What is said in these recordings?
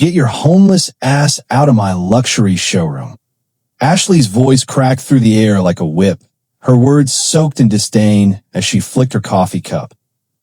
Get your homeless ass out of my luxury showroom. Ashley's voice cracked through the air like a whip, her words soaked in disdain as she flicked her coffee cup,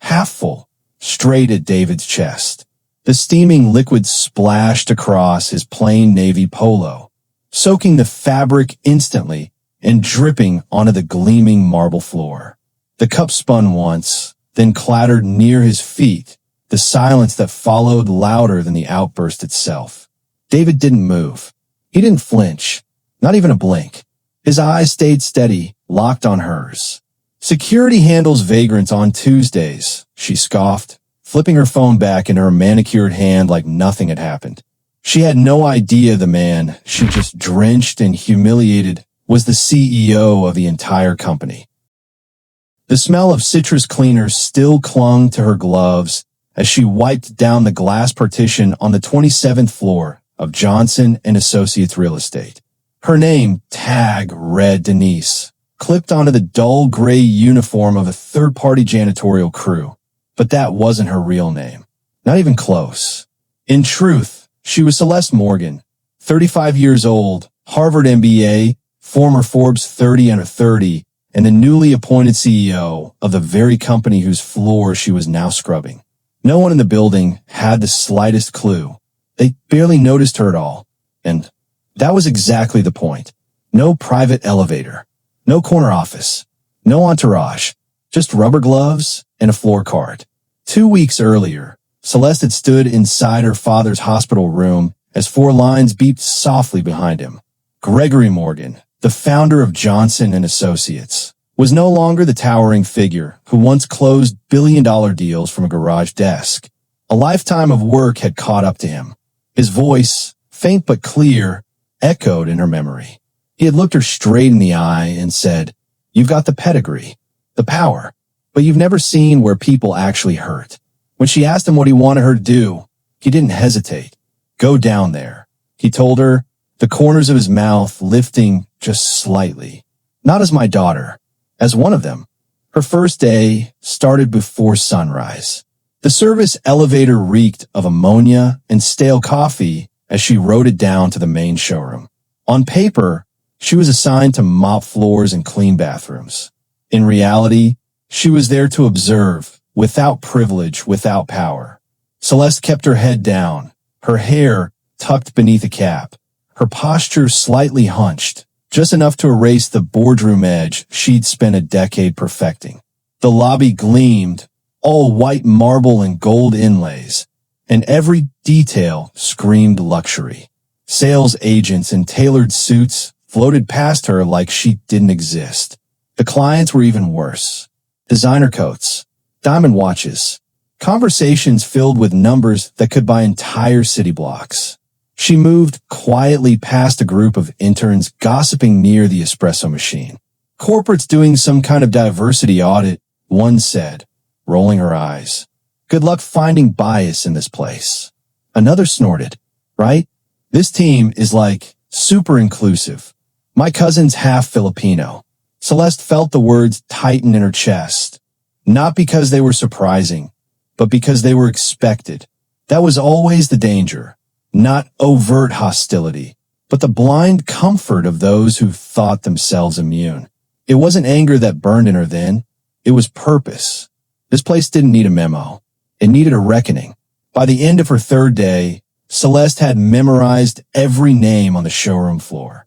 half full, straight at David's chest. The steaming liquid splashed across his plain navy polo, soaking the fabric instantly and dripping onto the gleaming marble floor. The cup spun once, then clattered near his feet, the silence that followed louder than the outburst itself. David didn't move. He didn't flinch, not even a blink. His eyes stayed steady, locked on hers. Security handles vagrants on Tuesdays, she scoffed, flipping her phone back into her manicured hand like nothing had happened. She had no idea the man she just drenched and humiliated was the CEO of the entire company. The smell of citrus cleaners still clung to her gloves as she wiped down the glass partition on the 27th floor of Johnson & Associates Real Estate. Her name, tag read Denise, clipped onto the dull gray uniform of a third-party janitorial crew. But that wasn't her real name. Not even close. In truth, she was Celeste Morgan, 35 years old, Harvard MBA, former Forbes 30 Under 30, and the newly appointed CEO of the very company whose floor she was now scrubbing. No one in the building had the slightest clue. They barely noticed her at all. And that was exactly the point. No private elevator. No corner office. No entourage. Just rubber gloves and a floor card. 2 weeks earlier, Celeste had stood inside her father's hospital room as 4 lines beeped softly behind him. Gregory Morgan, the founder of Johnson & Associates, was no longer the towering figure who once closed billion-dollar deals from a garage desk. A lifetime of work had caught up to him. His voice, faint but clear, echoed in her memory. He had looked her straight in the eye and said, "You've got the pedigree, the power, but you've never seen where people actually hurt." When she asked him what he wanted her to do, he didn't hesitate. "Go down there," he told her, the corners of his mouth lifting just slightly. "Not as my daughter, as one of them." Her first day started before sunrise. The service elevator reeked of ammonia and stale coffee as she rode it down to the main showroom. On paper, she was assigned to mop floors and clean bathrooms. In reality, she was there to observe, without privilege, without power. Celeste kept her head down, her hair tucked beneath a cap, her posture slightly hunched, just enough to erase the boardroom edge she'd spent a decade perfecting. The lobby gleamed, all white marble and gold inlays, and every detail screamed luxury. Sales agents in tailored suits floated past her like she didn't exist. The clients were even worse. Designer coats, diamond watches, conversations filled with numbers that could buy entire city blocks. She moved quietly past a group of interns gossiping near the espresso machine. "Corporate's doing some kind of diversity audit," one said, rolling her eyes. "Good luck finding bias in this place." Another snorted, "Right? This team is like super inclusive. My cousin's half Filipino." Celeste felt the words tighten in her chest, not because they were surprising, but because they were expected. That was always the danger. Not overt hostility, but the blind comfort of those who thought themselves immune. It wasn't anger that burned in her then. It was purpose. This place didn't need a memo. It needed a reckoning. By the end of her third day, Celeste had memorized every name on the showroom floor.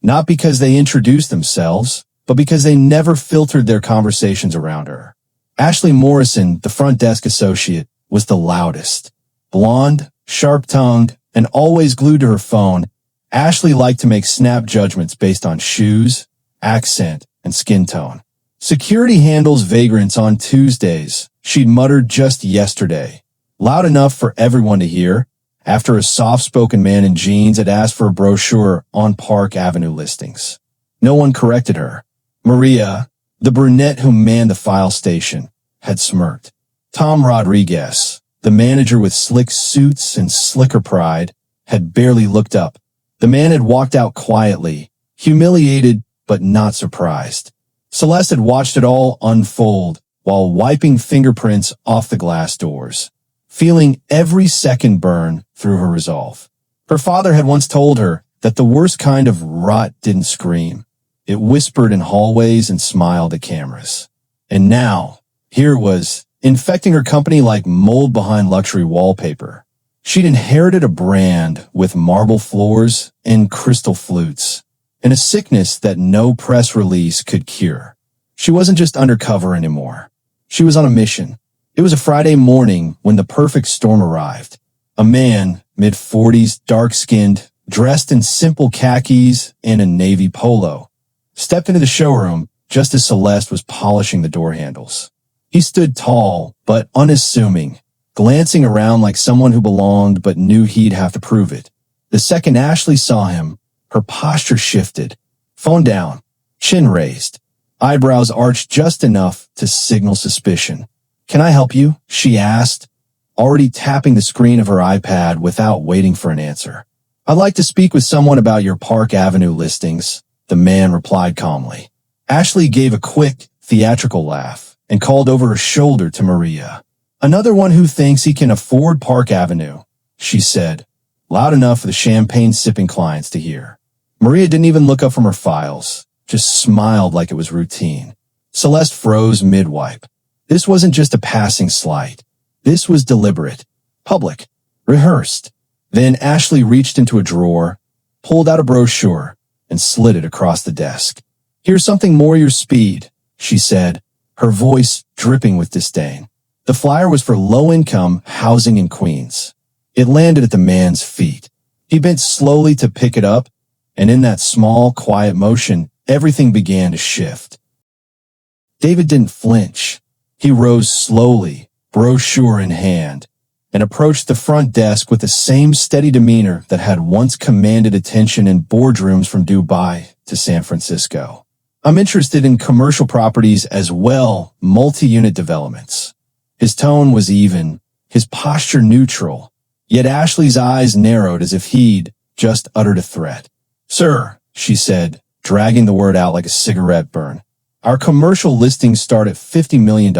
Not because they introduced themselves, but because they never filtered their conversations around her. Ashley Morrison, the front desk associate, was the loudest. Blonde, sharp-tongued, and always glued to her phone, Ashley liked to make snap judgments based on shoes, accent, and skin tone. "Security handles vagrants on Tuesdays," she'd muttered just yesterday, loud enough for everyone to hear, after a soft-spoken man in jeans had asked for a brochure on Park Avenue listings. No one corrected her. Maria, the brunette who manned the file station, had smirked. Tom Rodriguez, the manager with slick suits and slicker pride, had barely looked up. The man had walked out quietly, humiliated but not surprised. Celeste had watched it all unfold while wiping fingerprints off the glass doors. feeling every second burn through her resolve. Her father had once told her that the worst kind of rot didn't scream. It whispered in hallways and smiled at cameras. And now, here it was, infecting her company like mold behind luxury wallpaper. She'd inherited a brand with marble floors and crystal flutes, and a sickness that no press release could cure. She wasn't just undercover anymore. She was on a mission. It was a Friday morning when the perfect storm arrived. A man, mid-40s, dark-skinned, dressed in simple khakis and a navy polo, stepped into the showroom just as Celeste was polishing the door handles. He stood tall but unassuming, glancing around like someone who belonged but knew he'd have to prove it. The second Ashley saw him, her posture shifted. Phone down, chin raised, eyebrows arched just enough to signal suspicion. "Can I help you?" she asked, already tapping the screen of her iPad without waiting for an answer. "I'd like to speak with someone about your Park Avenue listings," the man replied calmly. Ashley gave a quick, theatrical laugh and called over her shoulder to Maria. "Another one who thinks he can afford Park Avenue," she said, loud enough for the champagne-sipping clients to hear. Maria didn't even look up from her files, just smiled like it was routine. Celeste froze mid-wipe. This wasn't just a passing slight. This was deliberate, public, rehearsed. Then Ashley reached into a drawer, pulled out a brochure, and slid it across the desk. "Here's something more your speed," she said, her voice dripping with disdain. The flyer was for low-income housing in Queens. It landed at the man's feet. He bent slowly to pick it up, and in that small, quiet motion, everything began to shift. David didn't flinch. He rose slowly, brochure in hand, and approached the front desk with the same steady demeanor that had once commanded attention in boardrooms from Dubai to San Francisco. "I'm interested in commercial properties as well, multi-unit developments." His tone was even, his posture neutral, yet Ashley's eyes narrowed as if he'd just uttered a threat. "Sir," she said, dragging the word out like a cigarette burn, "our commercial listings start at $50 million.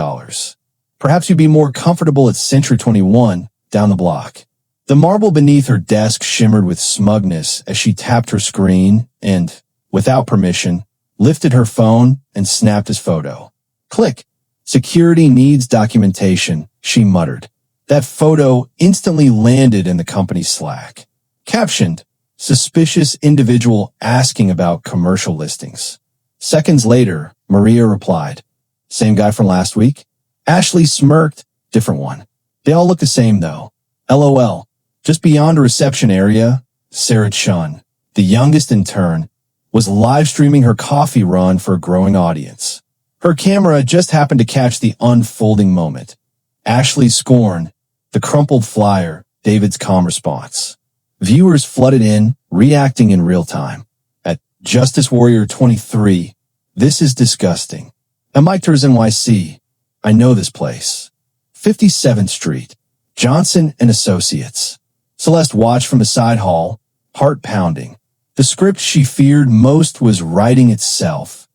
Perhaps you'd be more comfortable at Century 21 down the block." The marble beneath her desk shimmered with smugness as she tapped her screen and, without permission, lifted her phone and snapped his photo. "Click. Security needs documentation," she muttered. That photo instantly landed in the company's Slack. Captioned, "Suspicious individual asking about commercial listings." Seconds later, Maria replied, "Same guy from last week?" Ashley smirked, "Different one. They all look the same though. LOL. Just beyond a reception area, Sarah Chun, the youngest intern, was live streaming her coffee run for a growing audience. Her camera just happened to catch the unfolding moment. Ashley's scorn, the crumpled flyer, David's calm response. Viewers flooded in, reacting in real time. At Justice Warrior 23, "This is disgusting. Amiters NYC. I know this place. 57th Street. Johnson and Associates." Celeste watched from the side hall, heart pounding. The script she feared most was writing itself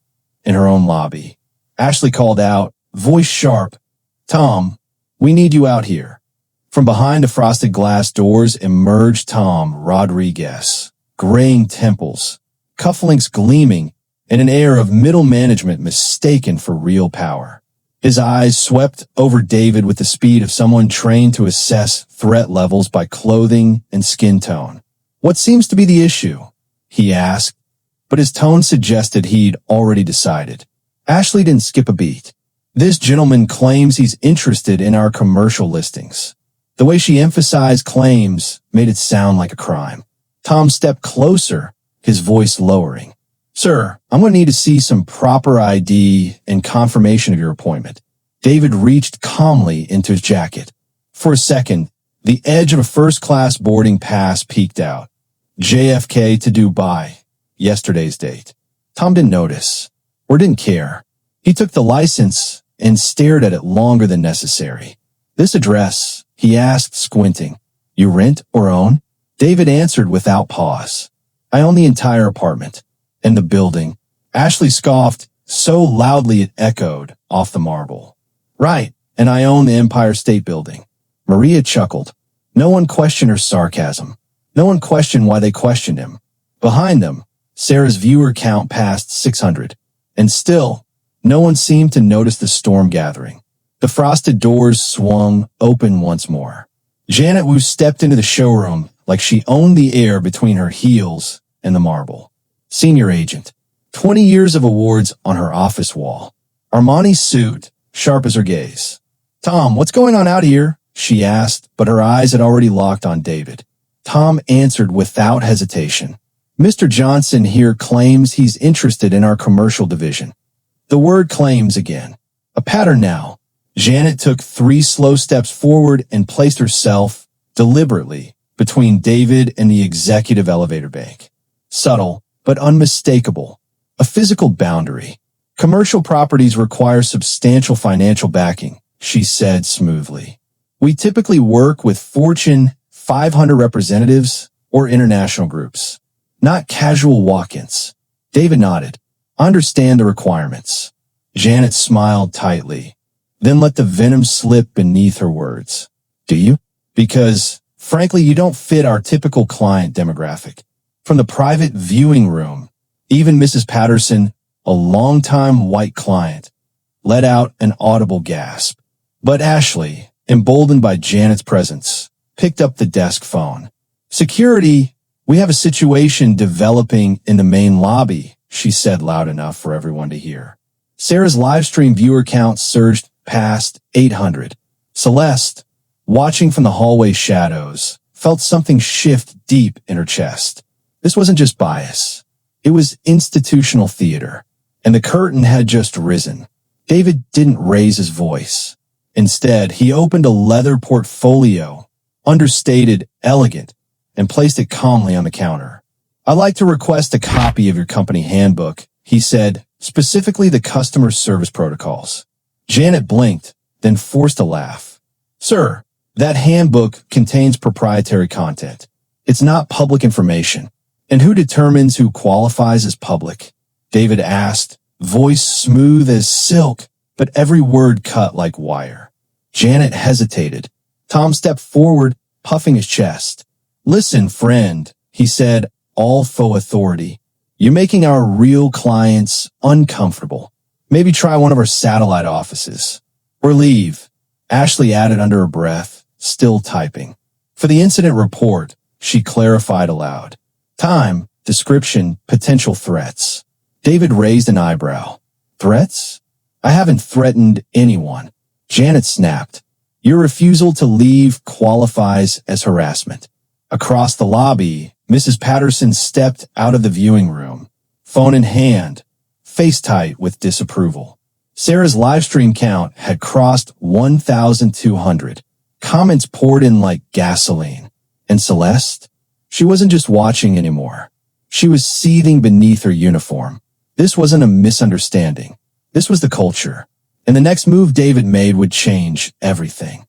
in her own lobby. Ashley called out, voice sharp, "Tom, we need you out here." From behind the frosted glass doors emerged Tom Rodriguez, graying temples, cufflinks gleaming, and an air of middle management mistaken for real power. His eyes swept over David with the speed of someone trained to assess threat levels by clothing and skin tone. "What seems to be the issue?" he asked, but his tone suggested he'd already decided. Ashley didn't skip a beat. "This gentleman claims he's interested in our commercial listings." The way she emphasized claims made it sound like a crime. Tom stepped closer, his voice lowering. "Sir, I'm going to need to see some proper ID and confirmation of your appointment." David reached calmly into his jacket. For a second, the edge of a first-class boarding pass peeked out. JFK to Dubai, yesterday's date. Tom didn't notice, or didn't care. He took the license and stared at it longer than necessary. "This address," he asked, squinting. "You rent or own?" David answered without pause. "I own the entire apartment. And the building." Ashley scoffed so loudly it echoed off the marble. "Right, and I own the Empire State Building." Maria chuckled. No one questioned her sarcasm. No one questioned why they questioned him. Behind them, Sarah's viewer count passed 600. And still, no one seemed to notice the storm gathering. The frosted doors swung open once more. Janet Wu stepped into the showroom like she owned the air between her heels and the marble. Senior agent. 20 years of awards on her office wall. Armani suit, sharp as her gaze. Tom, what's going on out here? She asked, but her eyes had already locked on David. Tom answered without hesitation. Mr. Johnson here claims he's interested in our commercial division. The word claims again. A pattern now. Janet took 3 slow steps forward and placed herself, deliberately, between David and the executive elevator bank. Subtle, but unmistakable. A physical boundary. Commercial properties require substantial financial backing, she said smoothly. We typically work with Fortune 500 representatives or international groups, not casual walk-ins. David nodded. I understand the requirements. Janet smiled tightly, then let the venom slip beneath her words. Do you? Because, frankly, you don't fit our typical client demographic. From the private viewing room, even Mrs. Patterson, a longtime white client, let out an audible gasp. But Ashley, emboldened by Janet's presence, picked up the desk phone. Security, we have a situation developing in the main lobby, she said loud enough for everyone to hear. Sarah's livestream viewer count surged past 800. Celeste, watching from the hallway shadows, felt something shift deep in her chest. This wasn't just bias. It was institutional theater, and the curtain had just risen. David didn't raise his voice. Instead, he opened a leather portfolio, understated, elegant, and placed it calmly on the counter. I'd like to request a copy of your company handbook, he said, specifically the customer service protocols. Janet blinked, then forced a laugh. Sir, that handbook contains proprietary content. It's not public information. And who determines who qualifies as public? David asked, voice smooth as silk, but every word cut like wire. Janet hesitated. Tom stepped forward, puffing his chest. Listen, friend, he said, all faux authority. You're making our real clients uncomfortable. Maybe try one of our satellite offices. Or leave. Ashley added under her breath, still typing. For the incident report, she clarified aloud. Time, description, potential threats. David raised an eyebrow. Threats? I haven't threatened anyone. Janet snapped. Your refusal to leave qualifies as harassment. Across the lobby, Mrs. Patterson stepped out of the viewing room, phone in hand, face tight with disapproval. Sarah's livestream count had crossed 1,200. Comments poured in like gasoline. And Celeste? She wasn't just watching anymore. She was seething beneath her uniform. This wasn't a misunderstanding. This was the culture. And the next move David made would change everything.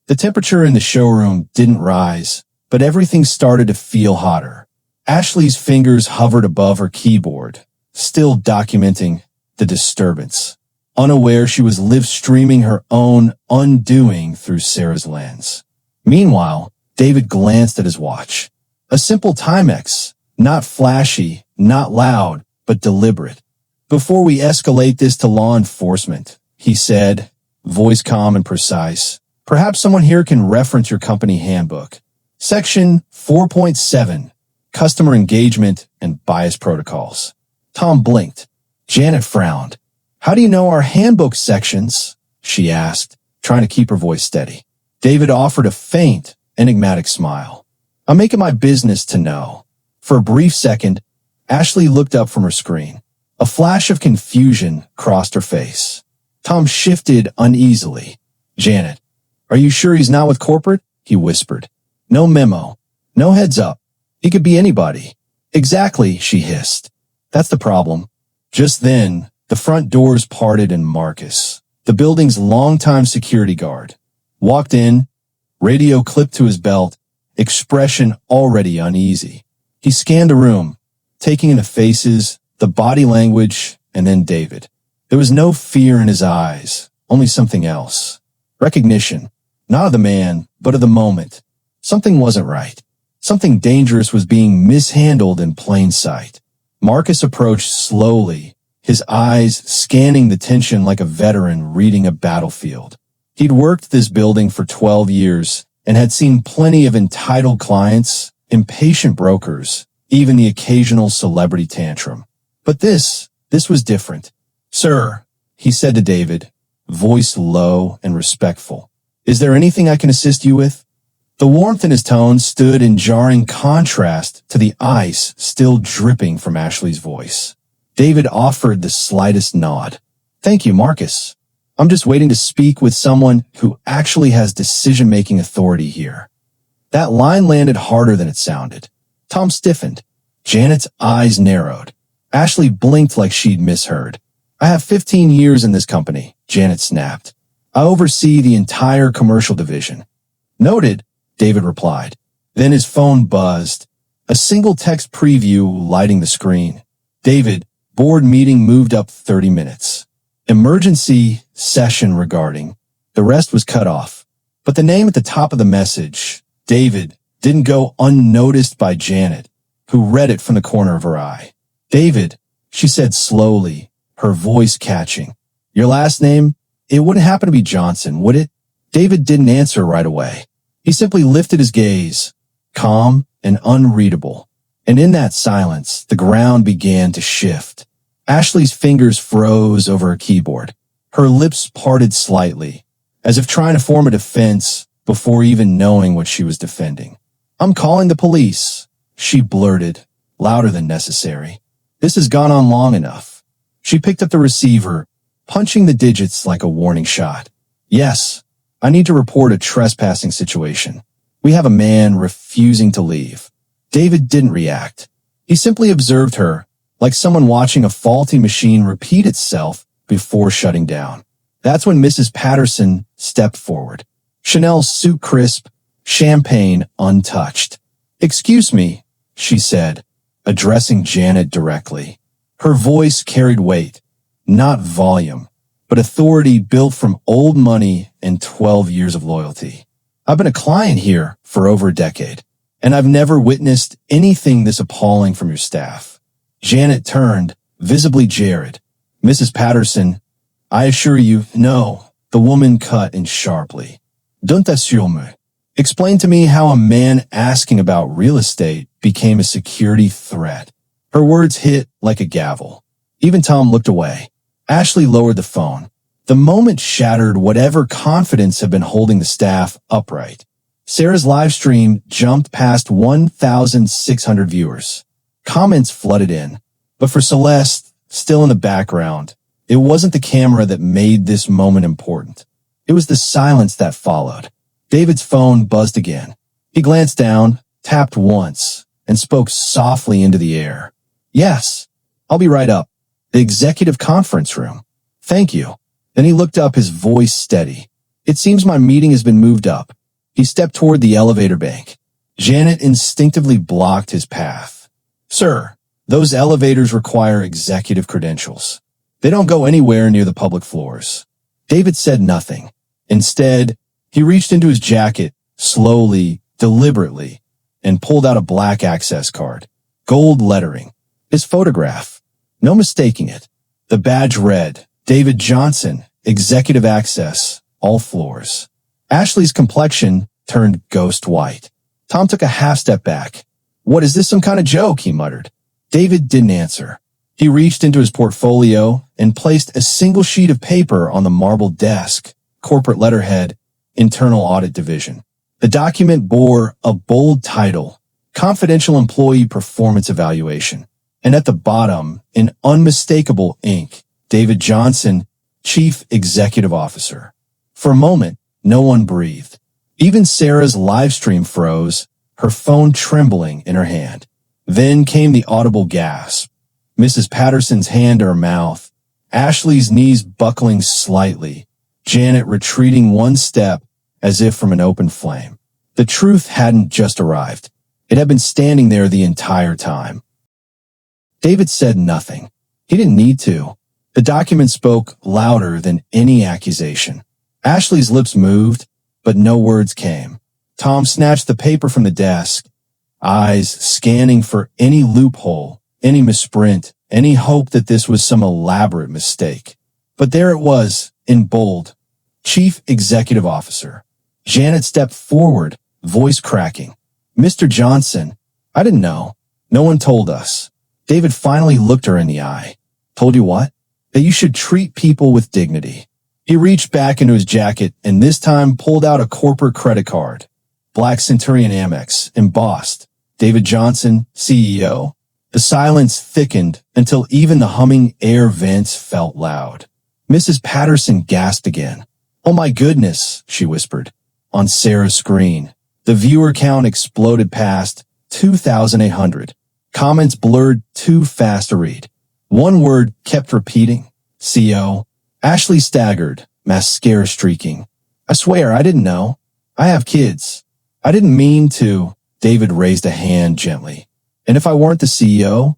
The temperature in the showroom didn't rise, but everything started to feel hotter. Ashley's fingers hovered above her keyboard, still documenting the disturbance. Unaware she was live-streaming her own undoing through Sarah's lens. Meanwhile, David glanced at his watch. A simple Timex, not flashy, not loud, but deliberate. Before we escalate this to law enforcement, he said, voice calm and precise, perhaps someone here can reference your company handbook. Section 4.7, Customer Engagement and Bias Protocols. Tom blinked. Janet frowned. How do you know our handbook sections? She asked, trying to keep her voice steady. David offered a faint, enigmatic smile. I'm making my business to know. For a brief second, Ashley looked up from her screen. A flash of confusion crossed her face. Tom shifted uneasily. Janet, are you sure he's not with corporate? He whispered. No memo. No heads up. He could be anybody. Exactly, she hissed. That's the problem. Just then, the front doors parted and Marcus, the building's longtime security guard, walked in, radio clipped to his belt, expression already uneasy. He scanned the room, taking in the faces, the body language, and then David. There was no fear in his eyes, only something else. Recognition. Not of the man, but of the moment. Something wasn't right. Something dangerous was being mishandled in plain sight. Marcus approached slowly, his eyes scanning the tension like a veteran reading a battlefield. He'd worked this building for 12 years and had seen plenty of entitled clients, impatient brokers, even the occasional celebrity tantrum. But this was different. "Sir," he said to David, voice low and respectful, "is there anything I can assist you with?" The warmth in his tone stood in jarring contrast to the ice still dripping from Ashley's voice. David offered the slightest nod. "Thank you, Marcus. I'm just waiting to speak with someone who actually has decision-making authority here." That line landed harder than it sounded. Tom stiffened. Janet's eyes narrowed. Ashley blinked like she'd misheard. "I have 15 years in this company," Janet snapped. "I oversee the entire commercial division." "Noted," David replied. Then his phone buzzed. A single text preview lighting the screen. "David, board meeting moved up 30 minutes. Emergency session regarding." The rest was cut off. But the name at the top of the message, David, didn't go unnoticed by Janet, who read it from the corner of her eye. "David," she said slowly, her voice catching. "Your last name? It wouldn't happen to be Johnson, would it?" David didn't answer right away. He simply lifted his gaze, calm and unreadable. And in that silence, the ground began to shift. Ashley's fingers froze over her keyboard. Her lips parted slightly, as if trying to form a defense before even knowing what she was defending. "I'm calling the police," she blurted, louder than necessary. "This has gone on long enough." She picked up the receiver, punching the digits like a warning shot. "Yes, I need to report a trespassing situation. We have a man refusing to leave." David didn't react. He simply observed her, like someone watching a faulty machine repeat itself before shutting down. That's when Mrs. Patterson stepped forward. Chanel suit crisp, champagne untouched. "Excuse me," she said, addressing Janet directly. Her voice carried weight, not volume, but authority built from old money and 12 years of loyalty. "I've been a client here for over a decade, and I've never witnessed anything this appalling from your staff." Janet turned, visibly jarred. "Mrs. Patterson, I assure you, no," the woman cut in sharply. "Don't assume me. Explain to me how a man asking about real estate became a security threat." Her words hit like a gavel. Even Tom looked away. Ashley lowered the phone. The moment shattered whatever confidence had been holding the staff upright. Sarah's live stream jumped past 1,600 viewers. Comments flooded in. But for Celeste, still in the background, it wasn't the camera that made this moment important. It was the silence that followed. David's phone buzzed again. He glanced down, tapped once, and spoke softly into the air. "Yes, I'll be right up. The executive conference room. Thank you." Then he looked up, his voice steady. "It seems my meeting has been moved up." He stepped toward the elevator bank. Janet instinctively blocked his path. "Sir, those elevators require executive credentials. They don't go anywhere near the public floors." David said nothing. Instead, he reached into his jacket, slowly, deliberately, and pulled out a black access card. Gold lettering. His photograph. No mistaking it. The badge read, "David Johnson, Executive Access, all floors." Ashley's complexion turned ghost white. Tom took a half step back. "What, is this some kind of joke?" he muttered. David didn't answer. He reached into his portfolio and placed a single sheet of paper on the marble desk, corporate letterhead, Internal Audit Division. The document bore a bold title, Confidential Employee Performance Evaluation, and at the bottom, in unmistakable ink, David Johnson, Chief Executive Officer. For a moment, no one breathed. Even Sarah's live stream froze, her phone trembling in her hand. Then came the audible gasp. Mrs. Patterson's hand to her mouth, Ashley's knees buckling slightly, Janet retreating one step as if from an open flame. The truth hadn't just arrived. It had been standing there the entire time. David said nothing. He didn't need to. The document spoke louder than any accusation. Ashley's lips moved, but no words came. Tom snatched the paper from the desk, eyes scanning for any loophole, any misprint, any hope that this was some elaborate mistake. But there it was, in bold. Chief Executive Officer. Janet stepped forward, voice cracking. Mr. Johnson, I didn't know. No one told us. David finally looked her in the eye. Told you what? That you should treat people with dignity. He reached back into his jacket and this time pulled out a corporate credit card. Black Centurion Amex, embossed. David Johnson, CEO. The silence thickened until even the humming air vents felt loud. Mrs. Patterson gasped again. Oh my goodness, she whispered. On Sarah's screen, the viewer count exploded past 2,800. Comments blurred too fast to read. One word kept repeating. CO. Ashley staggered, mascara streaking. I swear, I didn't know. I have kids. I didn't mean to. David raised a hand gently. And if I weren't the CEO?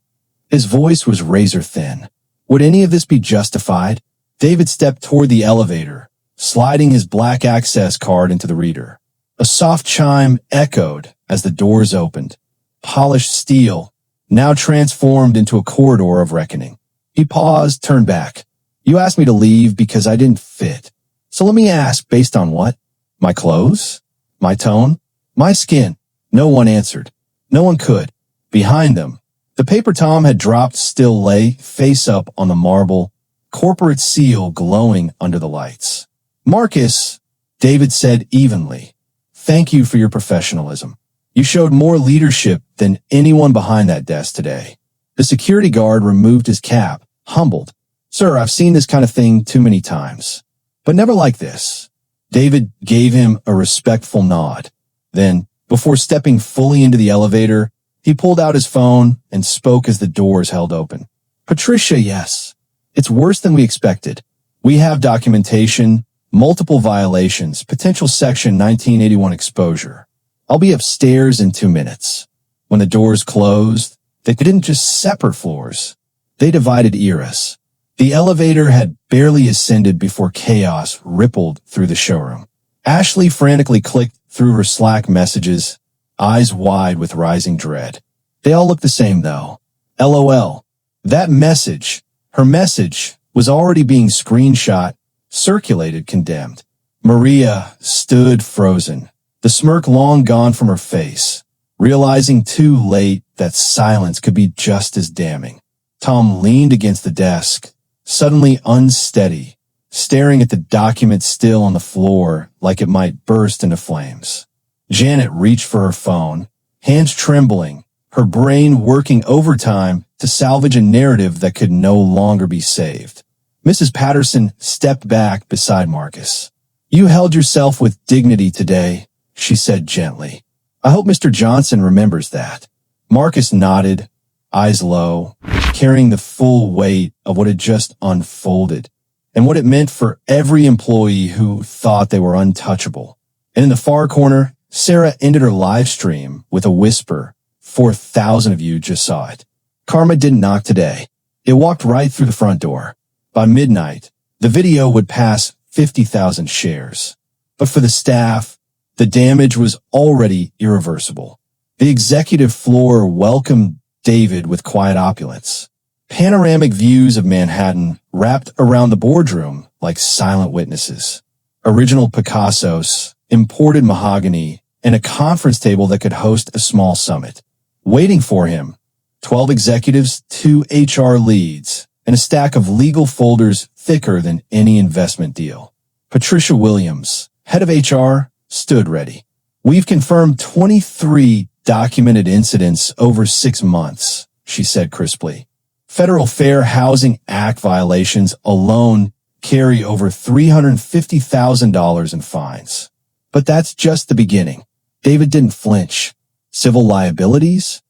His voice was razor thin. Would any of this be justified? David stepped toward the elevator, sliding his black access card into the reader. A soft chime echoed as the doors opened. Polished steel, now transformed into a corridor of reckoning. He paused, turned back. You asked me to leave because I didn't fit. So let me ask, based on what? My clothes? My tone? My skin? No one answered. No one could. Behind them, the paper Tom had dropped still lay, face up on the marble, corporate seal glowing under the lights. Marcus, David said evenly, thank you for your professionalism. You showed more leadership than anyone behind that desk today. The security guard removed his cap, humbled. Sir, I've seen this kind of thing too many times, but never like this. David gave him a respectful nod. Then, before stepping fully into the elevator, he pulled out his phone and spoke as the doors held open. Patricia, yes. It's worse than we expected. We have documentation, multiple violations, potential Section 1981 exposure. I'll be upstairs in 2 minutes. When the doors closed, they didn't just separate floors. They divided eras. The elevator had barely ascended before chaos rippled through the showroom. Ashley frantically clicked through her Slack messages, eyes wide with rising dread. They all looked the same, though. LOL. That message, her message, was already being screenshot, circulated, condemned. Maria stood frozen, the smirk long gone from her face, realizing too late that silence could be just as damning. Tom leaned against the desk, suddenly unsteady, staring at the document still on the floor like it might burst into flames. Janet reached for her phone, hands trembling, her brain working overtime to salvage a narrative that could no longer be saved. Mrs. Patterson stepped back beside Marcus. You held yourself with dignity today, she said gently. I hope Mr. Johnson remembers that. Marcus nodded, eyes low, carrying the full weight of what had just unfolded and what it meant for every employee who thought they were untouchable. And in the far corner, Sarah ended her live stream with a whisper. 4,000 of you just saw it. Karma didn't knock today. It walked right through the front door. By midnight, the video would pass 50,000 shares. But for the staff, the damage was already irreversible. The executive floor welcomed David with quiet opulence. Panoramic views of Manhattan wrapped around the boardroom like silent witnesses. Original Picassos, imported mahogany, and a conference table that could host a small summit. Waiting for him, 12 executives, 2 HR leads, and a stack of legal folders thicker than any investment deal. Patricia Williams, head of HR, stood ready. We've confirmed 23 documented incidents over 6 months, she said crisply. Federal Fair Housing Act violations alone carry over $350,000 in fines. But that's just the beginning. David didn't flinch. Civil liabilities?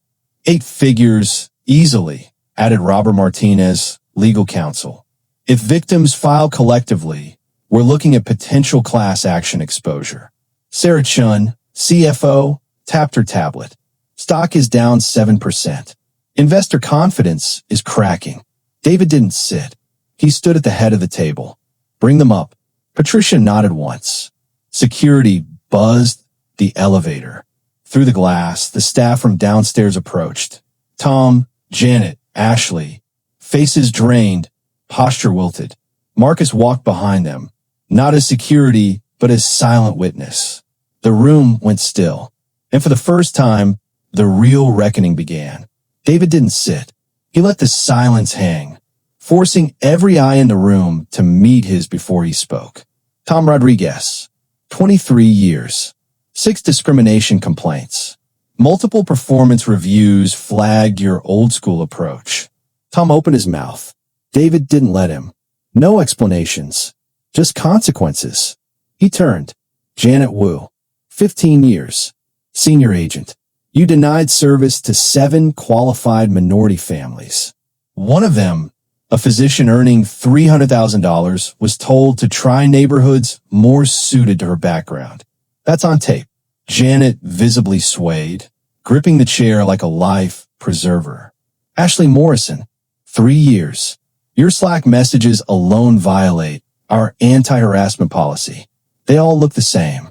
8 figures, easily, added Robert Martinez, legal counsel. If victims file collectively, we're looking at potential class action exposure. Sarah Chun, CFO, tapped her tablet. Stock is down 7%. Investor confidence is cracking. David didn't sit. He stood at the head of the table. Bring them up. Patricia nodded once. Security buzzed the elevator. Through the glass, the staff from downstairs approached. Tom, Janet, Ashley, faces drained, posture wilted. Marcus walked behind them, not as security, but as silent witness. The room went still, and for the first time, the real reckoning began. David didn't sit. He let the silence hang, forcing every eye in the room to meet his before he spoke. Tom Rodriguez, 23 years, 6 discrimination complaints. Multiple performance reviews flagged your old-school approach. Tom opened his mouth. David didn't let him. No explanations, just consequences. He turned. Janet Wu, 15 years, senior agent. You denied service to 7 qualified minority families. One of them, a physician earning $300,000, was told to try neighborhoods more suited to her background. That's on tape. Janet visibly swayed, gripping the chair like a life preserver. Ashley Morrison, 3 years. Your Slack messages alone violate our anti-harassment policy. They all look the same.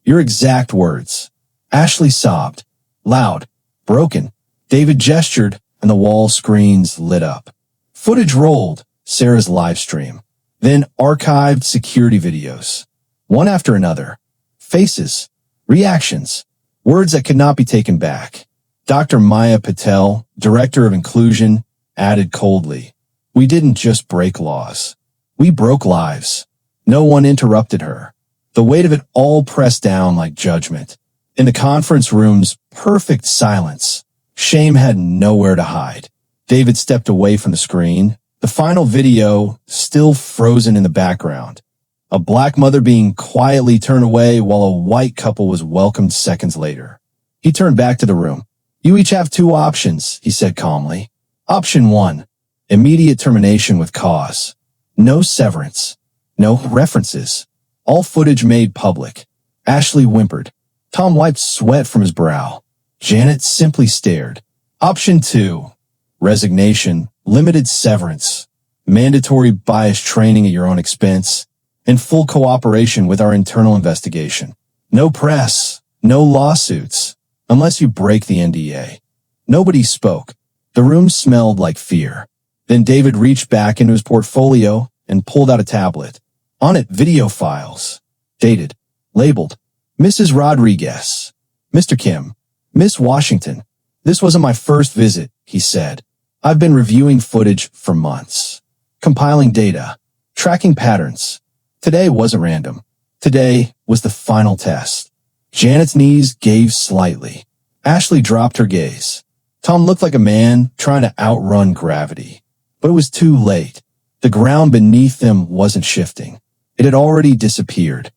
Your exact words. Ashley sobbed. Loud. Broken. David gestured, and the wall screens lit up. Footage rolled. Sarah's live stream. Then archived security videos. One after another. Faces. Reactions. Words that could not be taken back. Dr. Maya Patel, Director of Inclusion, added coldly, "We didn't just break laws. We broke lives." No one interrupted her. The weight of it all pressed down like judgment. In the conference room's perfect silence, shame had nowhere to hide. David stepped away from the screen, the final video still frozen in the background. A black mother being quietly turned away while a white couple was welcomed seconds later. He turned back to the room. "You each have 2 options," he said calmly. Option 1, immediate termination with cause. No severance. No references. All footage made public. Ashley whimpered. Tom wiped sweat from his brow. Janet simply stared. Option 2, resignation, limited severance, mandatory bias training at your own expense, and full cooperation with our internal investigation. No press, no lawsuits, unless you break the NDA. Nobody spoke. The room smelled like fear. Then David reached back into his portfolio and pulled out a tablet. On it, video files. Dated. Labeled. Mrs. Rodriguez. Mr. Kim. Miss Washington. This wasn't my first visit, he said. I've been reviewing footage for months. Compiling data. Tracking patterns. Today wasn't random. Today was the final test. Janet's knees gave slightly. Ashley dropped her gaze. Tom looked like a man trying to outrun gravity. But it was too late. The ground beneath them wasn't shifting. It had already disappeared.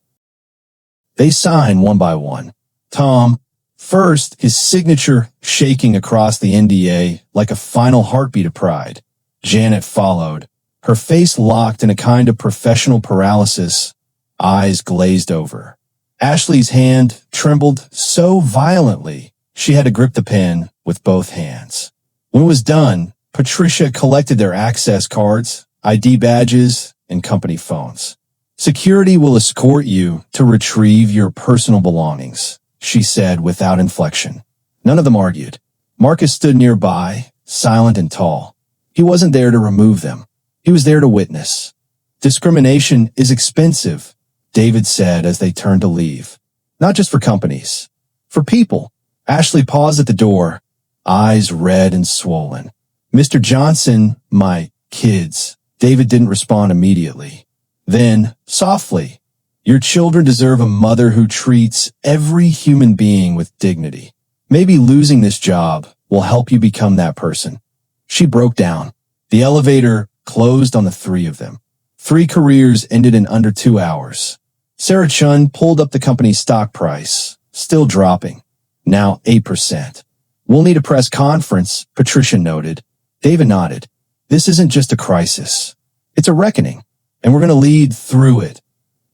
They signed one by one. Tom, first, his signature shaking across the NDA like a final heartbeat of pride. Janet followed, her face locked in a kind of professional paralysis, eyes glazed over. Ashley's hand trembled so violently she had to grip the pen with both hands. When it was done, Patricia collected their access cards, ID badges, and company phones. Security will escort you to retrieve your personal belongings, she said without inflection. None of them argued. Marcus stood nearby, silent and tall. He wasn't there to remove them. He was there to witness. Discrimination is expensive, David said as they turned to leave. Not just for companies. For people. Ashley paused at the door, eyes red and swollen. Mr. Johnson, my kids. David didn't respond immediately. Then, softly, your children deserve a mother who treats every human being with dignity. Maybe losing this job will help you become that person. She broke down. The elevator closed on the 3 of them. 3 careers ended in under 2 hours. Sarah Chun pulled up the company's stock price, still dropping, now 8%. We'll need a press conference, Patricia noted. David nodded. This isn't just a crisis. It's a reckoning. And we're going to lead through it,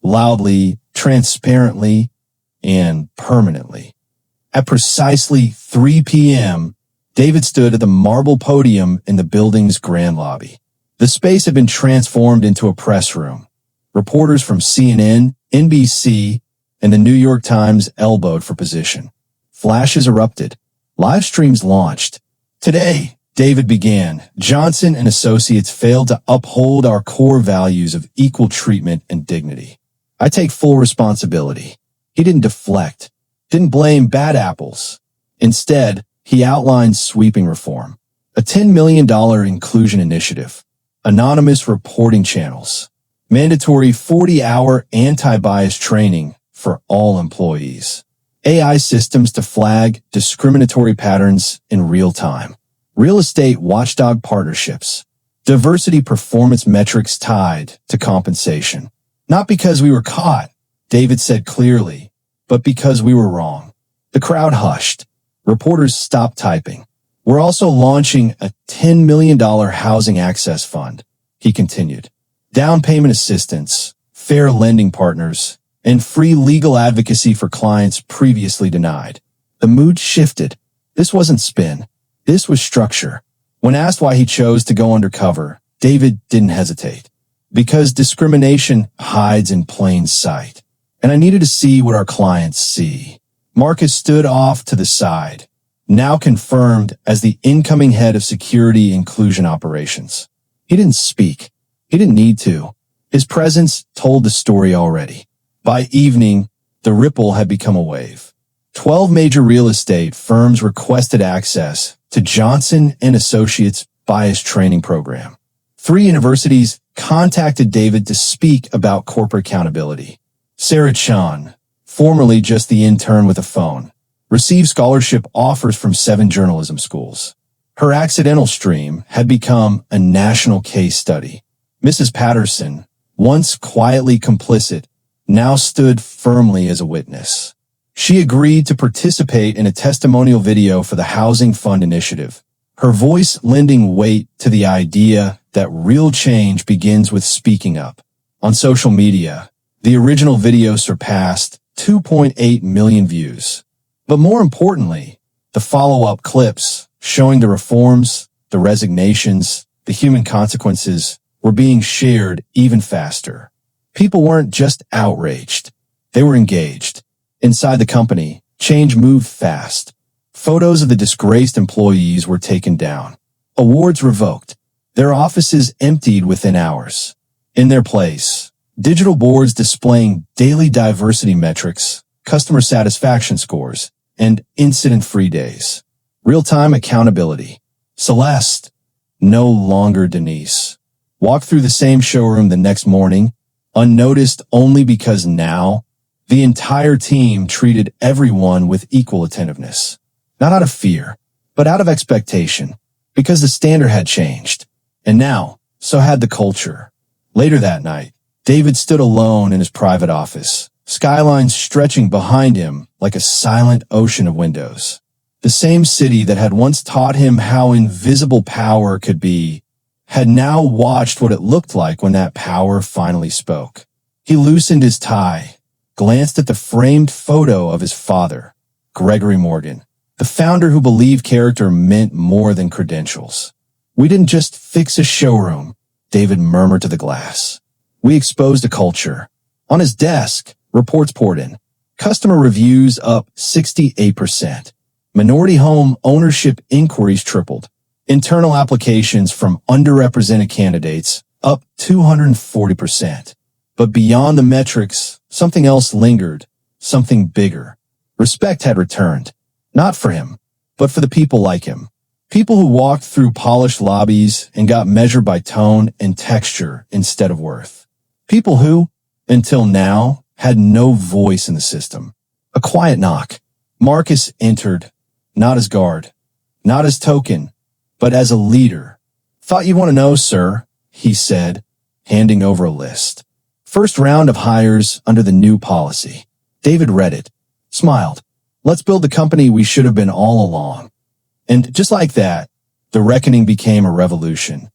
loudly, transparently, and permanently. At precisely 3 p.m., David stood at the marble podium in the building's grand lobby. The space had been transformed into a press room. Reporters from CNN, NBC, and the New York Times elbowed for position. Flashes erupted. Live streams launched. Today, David began, Johnson and Associates failed to uphold our core values of equal treatment and dignity. I take full responsibility. He didn't deflect, didn't blame bad apples. Instead, he outlined sweeping reform, a $10 million inclusion initiative, anonymous reporting channels, mandatory 40-hour anti-bias training for all employees, AI systems to flag discriminatory patterns in real time, real estate watchdog partnerships, diversity performance metrics tied to compensation. Not because we were caught, David said clearly, but because we were wrong. The crowd hushed. Reporters stopped typing. We're also launching a $10 million housing access fund, he continued. Down payment assistance, fair lending partners, and free legal advocacy for clients previously denied. The mood shifted. This wasn't spin. This was structure. When asked why he chose to go undercover, David didn't hesitate. Because discrimination hides in plain sight. And I needed to see what our clients see. Marcus stood off to the side, now confirmed as the incoming head of security inclusion operations. He didn't speak. He didn't need to. His presence told the story already. By evening, the ripple had become a wave. 12 major real estate firms requested access to Johnson and Associates bias training program. 3 universities contacted David to speak about corporate accountability. Sarah Chan, formerly just the intern with a phone, received scholarship offers from 7 journalism schools. Her accidental stream had become a national case study. Mrs. Patterson, once quietly complicit, now stood firmly as a witness. She agreed to participate in a testimonial video for the Housing Fund Initiative, her voice lending weight to the idea that real change begins with speaking up. On social media, the original video surpassed 2.8 million views. But more importantly, the follow-up clips showing the reforms, the resignations, the human consequences were being shared even faster. People weren't just outraged. They were engaged. Inside the company, change moved fast. Photos of the disgraced employees were taken down. Awards revoked. Their offices emptied within hours. In their place, digital boards displaying daily diversity metrics, customer satisfaction scores, and incident-free days. Real-time accountability. Celeste, no longer Denise, walked through the same showroom the next morning, unnoticed only because now, the entire team treated everyone with equal attentiveness. Not out of fear, but out of expectation, because the standard had changed. And now, so had the culture. Later that night, David stood alone in his private office, skylines stretching behind him like a silent ocean of windows. The same city that had once taught him how invisible power could be, had now watched what it looked like when that power finally spoke. He loosened his tie, glanced at the framed photo of his father, Gregory Morgan, the founder who believed character meant more than credentials. We didn't just fix a showroom, David murmured to the glass. We exposed a culture. On his desk, reports poured in. Customer reviews up 68%. Minority home ownership inquiries tripled. Internal applications from underrepresented candidates up 240%. But beyond the metrics, something else lingered, something bigger. Respect had returned. Not for him, but for the people like him. People who walked through polished lobbies and got measured by tone and texture instead of worth. People who, until now, had no voice in the system. A quiet knock. Marcus entered, not as guard, not as token, but as a leader. Thought you'd want to know, sir, he said, handing over a list. First round of hires under the new policy. David read it, smiled. Let's build the company we should have been all along. And just like that, the reckoning became a revolution.